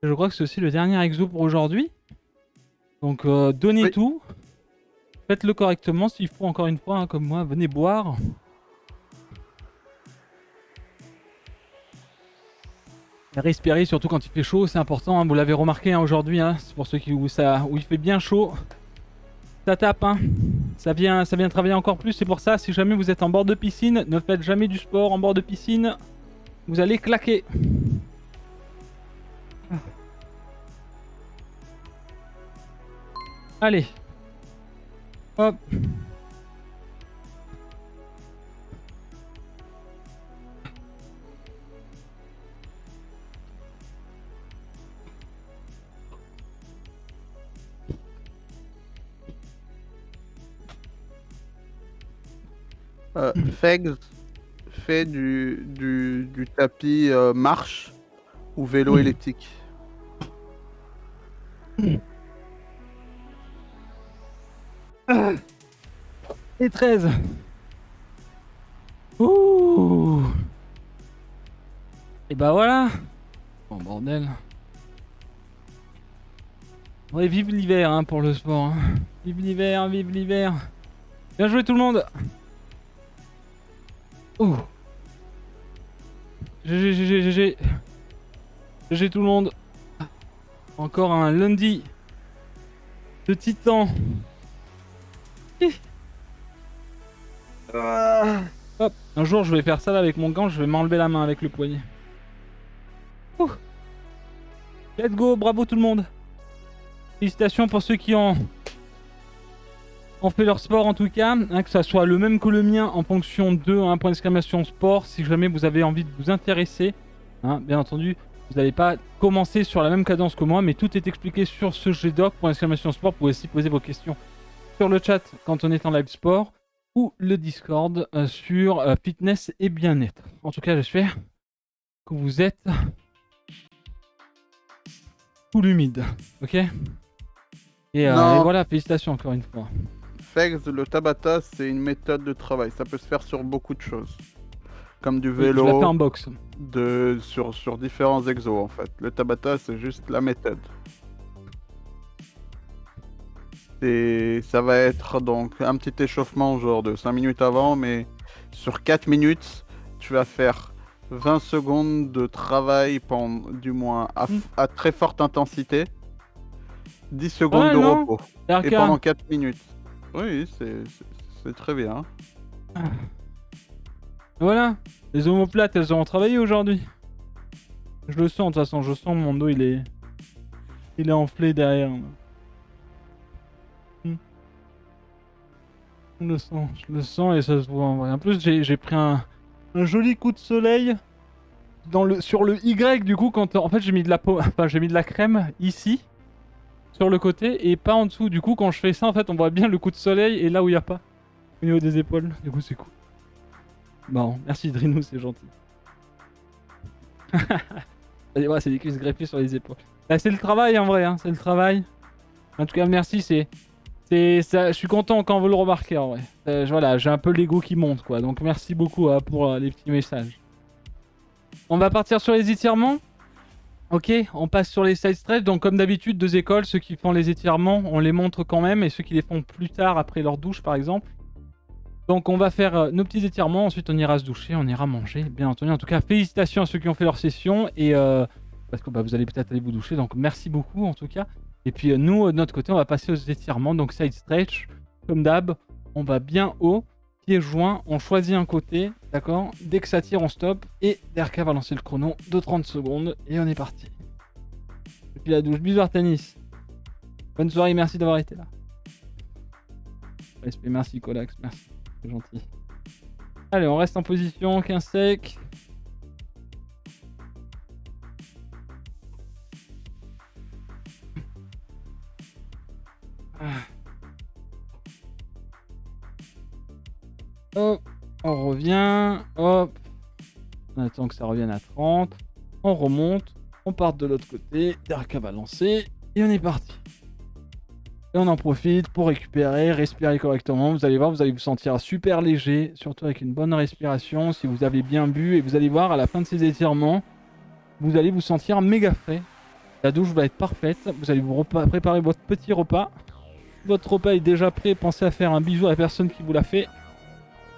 Je crois que c'est aussi le dernier exo pour aujourd'hui. Donc donnez Oui. tout. Faites-le correctement s'il faut, encore une fois, hein, comme moi, venez boire. Respirer, surtout quand il fait chaud, c'est important, hein, vous l'avez remarqué hein, aujourd'hui, hein, c'est pour ceux où il fait bien chaud. Ça tape, hein. Ça vient travailler encore plus, c'est pour ça, si jamais vous êtes en bord de piscine, ne faites jamais du sport en bord de piscine. Vous allez claquer. Allez. Hop. Fegs fait du tapis marche ou vélo elliptique. Et 13. Ouh. Et bah voilà. Bon bordel. Ouais, vive l'hiver hein, pour le sport. Hein. Vive l'hiver, vive l'hiver. Bien joué tout le monde. Ouh. GG, GG, GG. GG tout le monde. Encore un lundi de titan. Hop, un jour je vais faire ça là avec mon gant, je vais m'enlever la main avec le poignet. Ouh. Let's go, bravo tout le monde. Félicitations pour ceux qui ont ont fait leur sport en tout cas, hein, que ça soit le même que le mien en fonction de un point d'exclamation sport, si jamais vous avez envie de vous intéresser. Hein, bien entendu, vous n'allez pas commencer sur la même cadence que moi, mais tout est expliqué sur ce GDoc, point d'exclamation sport. Vous pouvez aussi poser vos questions sur le chat quand on est en live sport ou le Discord sur fitness et bien-être. En tout cas, j'espère que vous êtes tout humide, ok? Et voilà, félicitations encore une fois. Fegs, le Tabata, c'est une méthode de travail. Ça peut se faire sur beaucoup de choses. Comme du Oui, je l'ai fait vélo, en boxe. sur différents exos en fait. Le Tabata, c'est juste la méthode. Et ça va être donc un petit échauffement genre de 5 minutes avant, mais sur 4 minutes, tu vas faire 20 secondes de travail du moins à très forte intensité, 10 secondes de repos. Et pendant 4 minutes. Oui, c'est très bien. Voilà, les omoplates, elles ont travaillé aujourd'hui. Je le sens, de toute façon, je sens mon dos, il est enflé derrière. Je le sens et ça se voit en vrai. En plus, j'ai pris un joli coup de soleil sur le Y, du coup, quand en fait j'ai mis de la crème ici, sur le côté, et pas en dessous. Du coup, quand je fais ça, en fait, on voit bien le coup de soleil et là où il n'y a pas, au niveau des épaules. Du coup, c'est cool. Bon, merci Drino, c'est gentil. Ouais, c'est des cuisses greffées sur les épaules. Bah, c'est le travail en vrai, hein, c'est le travail. En tout cas, merci, ça, je suis content quand vous le remarquez en vrai. Voilà, j'ai un peu l'ego qui monte quoi, donc merci beaucoup pour les petits messages. On va partir sur les étirements. Ok, on passe sur les side stretch. Donc comme d'habitude, 2 écoles, ceux qui font les étirements, on les montre quand même, et ceux qui les font plus tard après leur douche par exemple. Donc on va faire nos petits étirements, ensuite on ira se doucher, on ira manger, bien entendu. En tout cas, félicitations à ceux qui ont fait leur session, et parce que vous allez peut-être aller vous doucher, donc merci beaucoup en tout cas. Et puis nous, de notre côté, on va passer aux étirements, donc side stretch, comme d'hab, on va bien haut, pieds joints, on choisit un côté, d'accord? Dès que ça tire, on stoppe, et Derka va lancer le chrono de 30 secondes, et on est parti. Depuis la douche, bisous Artanis. Bonne soirée, merci d'avoir été là. Respect, merci Colax, merci, c'est gentil. Allez, on reste en position, 15 sec. Hop, on revient, hop, on attend que ça revienne à 30, on remonte, on part de l'autre côté, Derka va lancer, et on est parti. Et on en profite pour récupérer, respirer correctement, vous allez voir, vous allez vous sentir super léger, surtout avec une bonne respiration, si vous avez bien bu, et vous allez voir, à la fin de ces étirements, vous allez vous sentir méga frais, la douche va être parfaite, vous allez vous préparer votre petit repas, votre repas est déjà prêt, pensez à faire un bisou à la personne qui vous l'a fait.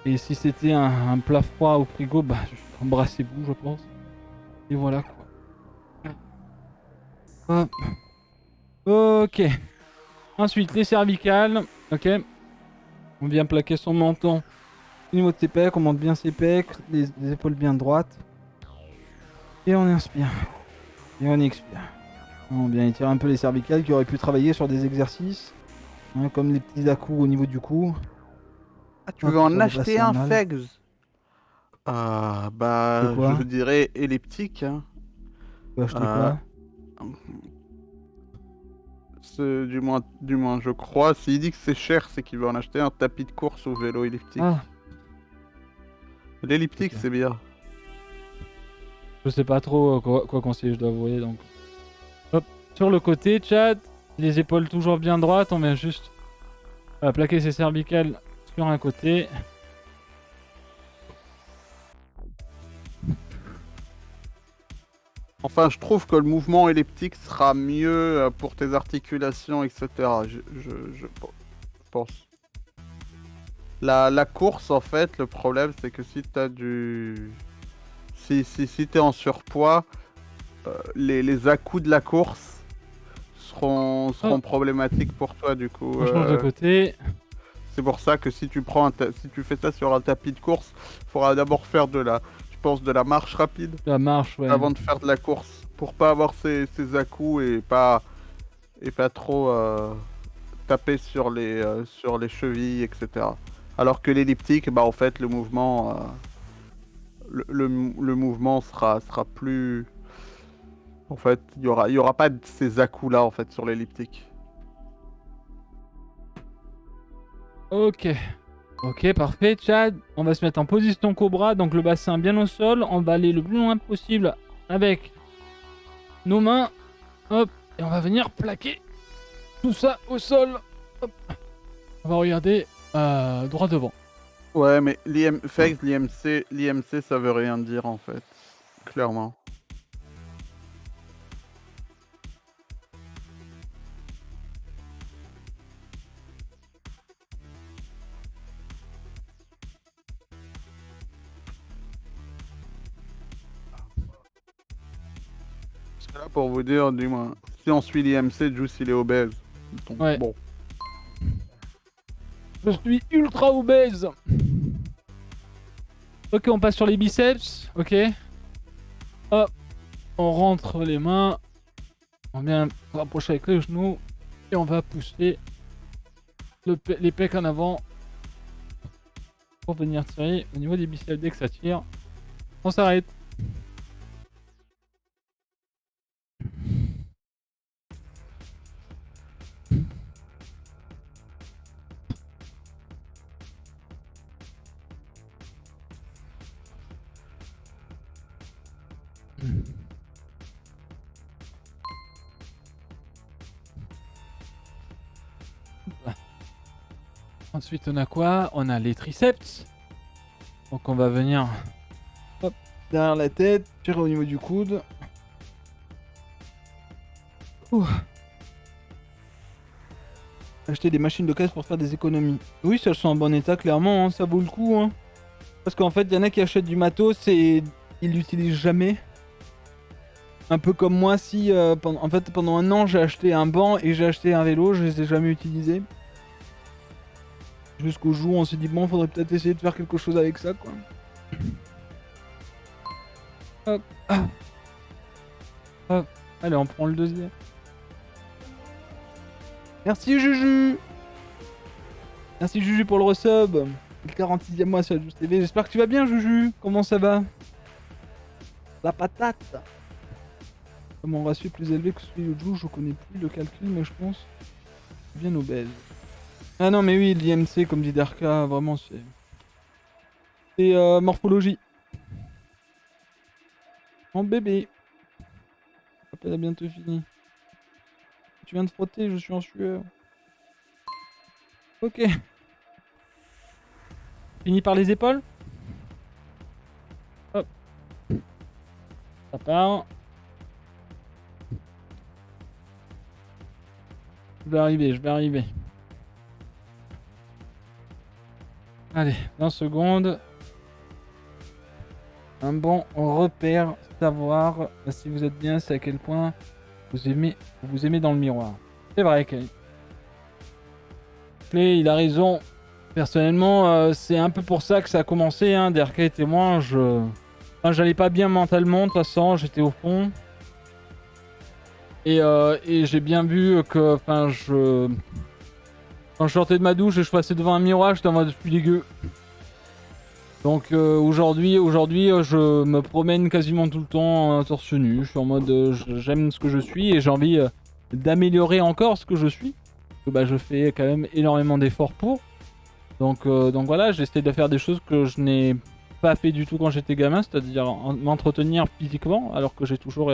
Et si c'était un plat froid au frigo, bah embrassez-vous, je pense. Et voilà quoi. Hop. Ok. Ensuite, les cervicales. Ok. On vient plaquer son menton au niveau de ses pecs. On monte bien ses pecs, les épaules bien droites. Et on inspire. Et on expire. On vient étirer un peu les cervicales qui auraient pu travailler sur des exercices. Hein, comme les petits à-coups au niveau du cou. Ah, tu veux en acheter un, Fegs? Ah, bah, je dirais elliptique. Hein. Tu veux acheter quoi? Du moins, je crois. S'il dit que c'est cher, c'est qu'il veut en acheter un tapis de course ou vélo elliptique. Ah. L'elliptique, c'est bien. Je sais pas trop quoi conseiller, je dois avouer. Donc, hop, sur le côté, chat, les épaules toujours bien droites. On vient juste plaquer ses cervicales sur un côté. Enfin, je trouve que le mouvement elliptique sera mieux pour tes articulations, etc. Je pense. La course, en fait, le problème, c'est que si t'as si t'es en surpoids, les à-coups de la course seront problématiques pour toi, du coup. On change de côté. C'est pour ça que si tu fais ça sur un tapis de course, il faudra d'abord faire de la marche rapide. La marche, ouais. Avant de faire de la course, pour pas avoir ces à-coups et pas trop taper sur les chevilles, etc. Alors que l'elliptique, bah en fait, le mouvement, le mouvement sera plus. En fait, il y aura pas ces à-coups là en fait sur l'elliptique. Ok. Ok, parfait, Chad. On va se mettre en position cobra, donc le bassin bien au sol. On va aller le plus loin possible avec nos mains. Hop, et on va venir plaquer tout ça au sol. Hop. On va regarder droit devant. Ouais, mais l'IMC, ça veut rien dire en fait, clairement. Parce que là, pour vous dire, du moins, si on suit l'IMC, Juice il est obèse. Donc, Ouais. bon. Je suis ultra obèse. Ok, on passe sur les biceps. Ok. Hop. On rentre les mains. On vient se rapprocher avec les genoux. Et on va pousser les pecs en avant. Pour venir tirer au niveau des biceps. Dès que ça tire, on s'arrête. Ensuite, on a quoi? On a les triceps. Donc, on va venir hop, derrière la tête, tirer au niveau du coude. Ouh. Acheter des machines de caisse pour faire des économies. Oui, ça, elles sont en bon état, clairement. Hein, ça vaut le coup. Hein. Parce qu'en fait, il y en a qui achètent du matos et ils l'utilisent jamais. Un peu comme moi, si pendant un an, j'ai acheté un banc et j'ai acheté un vélo, je les ai jamais utilisés. Jusqu'au jour où on s'est dit, bon, faudrait peut-être essayer de faire quelque chose avec ça, quoi. Hop. Ah. Hop. Allez, on prend le deuxième. Merci, Juju. Merci, Juju, pour le resub. Le 46e mois sur Juice TV. J'espère que tu vas bien, Juju. Comment ça va? La patate. Comme mon ratio est plus élevé que celui de Juju, je connais plus le calcul, mais je pense bien obèse. Ah non, mais oui, l'IMC, comme dit Derka, vraiment, c'est... C'est morphologie. Mon bébé. L'appel a bientôt fini. Tu viens de frotter, je suis en sueur. Ok. Fini par les épaules. Hop. Ça part. Je vais arriver, je vais arriver. Allez, 20 secondes. Un bon repère, savoir si vous êtes bien, c'est à quel point vous aimez dans le miroir. C'est vrai, Clay. Clay, il a raison. Personnellement, c'est un peu pour ça que ça a commencé. Hein. DRK est témoin. J'allais pas bien mentalement, de toute façon, j'étais au fond. Et j'ai bien vu que, quand je sortais de ma douche et je passais devant un miroir, j'étais en mode, je suis dégueu. Donc aujourd'hui, je me promène quasiment tout le temps torse nu. Je suis en mode, j'aime ce que je suis et j'ai envie d'améliorer encore ce que je suis. Parce que, bah, je fais quand même énormément d'efforts pour. Donc voilà, j'essaie de faire des choses que je n'ai pas fait du tout quand j'étais gamin, c'est-à-dire m'entretenir physiquement, alors que j'ai toujours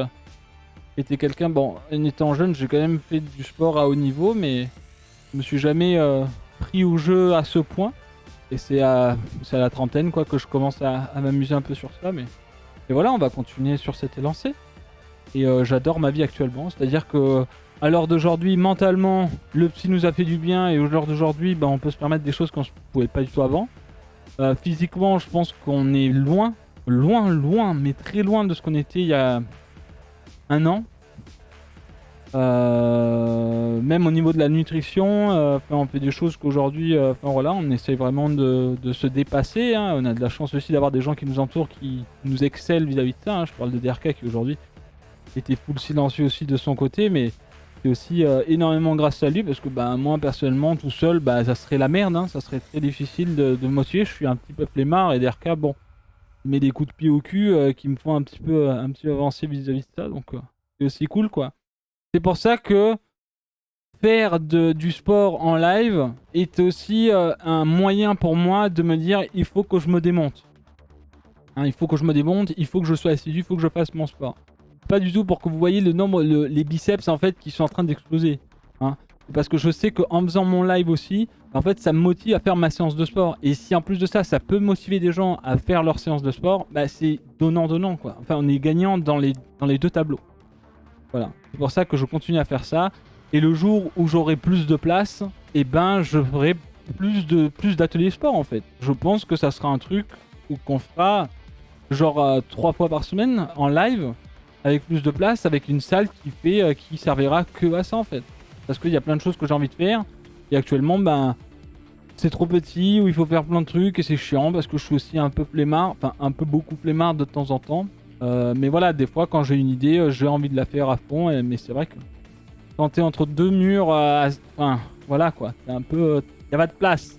été quelqu'un... Bon, en étant jeune, j'ai quand même fait du sport à haut niveau, mais je me suis jamais pris au jeu à ce point. Et c'est à la trentaine quoi, que je commence à m'amuser un peu sur ça. Mais... Et voilà, on va continuer sur cette lancée. Et j'adore ma vie actuellement, c'est-à-dire que à l'heure d'aujourd'hui, mentalement, le psy nous a fait du bien et au jour d'aujourd'hui, bah, on peut se permettre des choses qu'on ne pouvait pas du tout avant. Physiquement, je pense qu'on est loin, mais très loin de ce qu'on était il y a un an. Même au niveau de la nutrition, on fait des choses qu'aujourd'hui, voilà, on essaye vraiment de se dépasser. Hein. On a de la chance aussi d'avoir des gens qui nous entourent, qui nous excellent vis-à-vis de ça. Hein. Je parle de DRK qui aujourd'hui était full silencieux aussi de son côté, mais C'est aussi énormément grâce à lui parce que bah, moi personnellement tout seul bah, ça serait la merde, hein. Ça serait très difficile de me motiver, je suis un petit peu flemmard et DRK bon, il met des coups de pied au cul qui me font un petit peu avancer vis-à-vis de ça, donc c'est aussi cool quoi. C'est pour ça que faire du sport en live est aussi un moyen pour moi de me dire il faut que je me démonte. Hein, il faut que je me démonte, il faut que je sois assidu, il faut que je fasse mon sport. Pas du tout pour que vous voyez le nombre, les biceps en fait qui sont en train d'exploser. Hein. Parce que je sais qu'en faisant mon live aussi, en fait ça me motive à faire ma séance de sport. Et si en plus de ça, ça peut motiver des gens à faire leur séance de sport, bah c'est donnant-donnant quoi. Enfin on est gagnant dans les deux tableaux. Voilà, c'est pour ça que je continue à faire ça. Et le jour où j'aurai plus de place, eh ben je ferai plus d'ateliers sport en fait. Je pense que ça sera un truc qu'on fera genre 3 fois par semaine en live avec plus de place, avec une salle qui servira que à ça en fait. Parce qu'il y a plein de choses que j'ai envie de faire et actuellement ben c'est trop petit où il faut faire plein de trucs et c'est chiant parce que je suis aussi un peu flemmard, enfin un peu beaucoup flemmard de temps en temps. Mais voilà, des fois quand j'ai une idée, j'ai envie de la faire à fond, mais c'est vrai que quand t'es entre deux murs, enfin voilà quoi, c'est un peu, y a pas de place,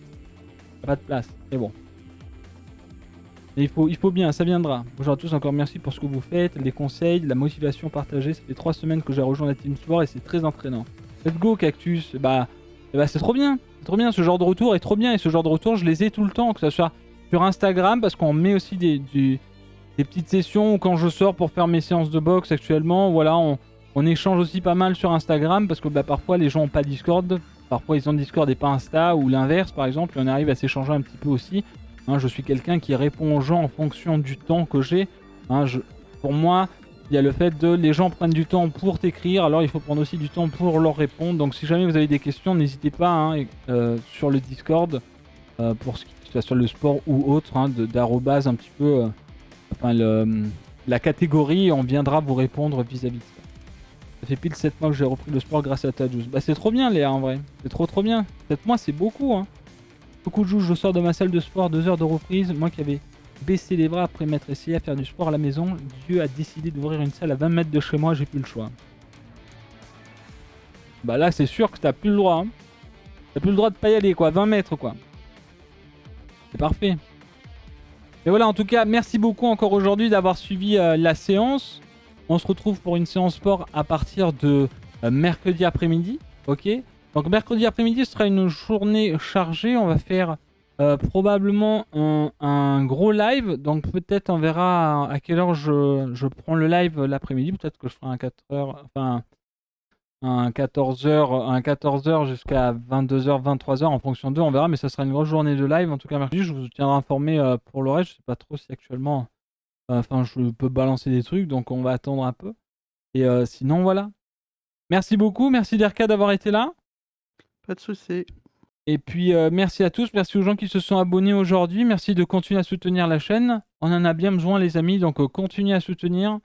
y a pas de place. Mais bon. Et il faut bien, ça viendra. Bonjour à tous, encore merci pour ce que vous faites, les conseils, la motivation partagée. Ça fait 3 semaines que j'ai rejoint la Team Sport et c'est très entraînant. Let's go Cactus, bah c'est trop bien. C'est trop bien, ce genre de retour est trop bien. Et ce genre de retour, je les ai tout le temps, que ce soit sur Instagram, parce qu'on met aussi des petites sessions quand je sors pour faire mes séances de boxe actuellement. Voilà, on échange aussi pas mal sur Instagram, parce que bah, parfois les gens n'ont pas Discord. Parfois ils ont Discord et pas Insta, ou l'inverse par exemple. Et on arrive à s'échanger un petit peu aussi. Hein, je suis quelqu'un qui répond aux gens en fonction du temps que j'ai. Hein, pour moi, il y a le fait de les gens prennent du temps pour t'écrire, alors il faut prendre aussi du temps pour leur répondre. Donc si jamais vous avez des questions, n'hésitez pas hein, sur le Discord, pour ce qui soit sur le sport ou autre, hein, d'arrobase un petit peu enfin, la catégorie, on viendra vous répondre vis-à-vis de ça. Ça fait pile 7 mois que j'ai repris le sport grâce à ta juice. Bah c'est trop bien Léa en vrai, c'est trop bien. 7 mois c'est beaucoup hein. Beaucoup de jours, je sors de ma salle de sport, 2 heures de reprise. Moi qui avais baissé les bras après m'être essayé à faire du sport à la maison, Dieu a décidé d'ouvrir une salle à 20 mètres de chez moi, j'ai plus le choix. Bah là, c'est sûr que t'as plus le droit. Hein. T'as plus le droit de pas y aller, quoi. 20 mètres, quoi. C'est parfait. Et voilà, en tout cas, merci beaucoup encore aujourd'hui d'avoir suivi la séance. On se retrouve pour une séance sport à partir de mercredi après-midi. Ok. Donc mercredi après-midi, ce sera une journée chargée. On va faire probablement un gros live. Donc peut-être on verra à quelle heure je prends le live l'après-midi. Peut-être que je ferai un 4h, enfin un 14h jusqu'à 22h, 23h en fonction d'eux. On verra, mais ça sera une grosse journée de live. En tout cas, mercredi, je vous tiendrai informé pour le reste. Je sais pas trop si actuellement, enfin je peux balancer des trucs. Donc on va attendre un peu. Et sinon, voilà. Merci beaucoup. Merci Derka d'avoir été là. Pas de soucis. Et puis merci à tous, merci aux gens qui se sont abonnés aujourd'hui, merci de continuer à soutenir la chaîne. On en a bien besoin les amis, donc continuez à soutenir.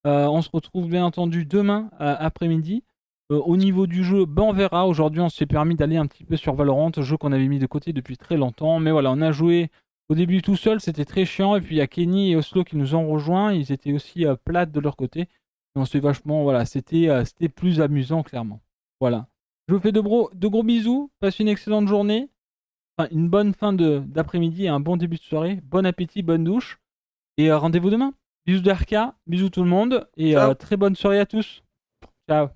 On se retrouve bien entendu demain après-midi. Au niveau du jeu, ben on verra. Aujourd'hui on s'est permis d'aller un petit peu sur Valorant, jeu qu'on avait mis de côté depuis très longtemps. Mais voilà, on a joué au début tout seul, c'était très chiant. Et puis il y a Kenny et Oslo qui nous ont rejoints, ils étaient aussi plates de leur côté. Et on s'est vachement, voilà, c'était plus amusant clairement. Voilà. Je vous fais de gros bisous. Passez une excellente journée. Enfin, une bonne fin d'après-midi et un bon début de soirée. Bon appétit, bonne douche. Et rendez-vous demain. Bisous d'RK. Bisous tout le monde. Et très bonne soirée à tous. Ciao.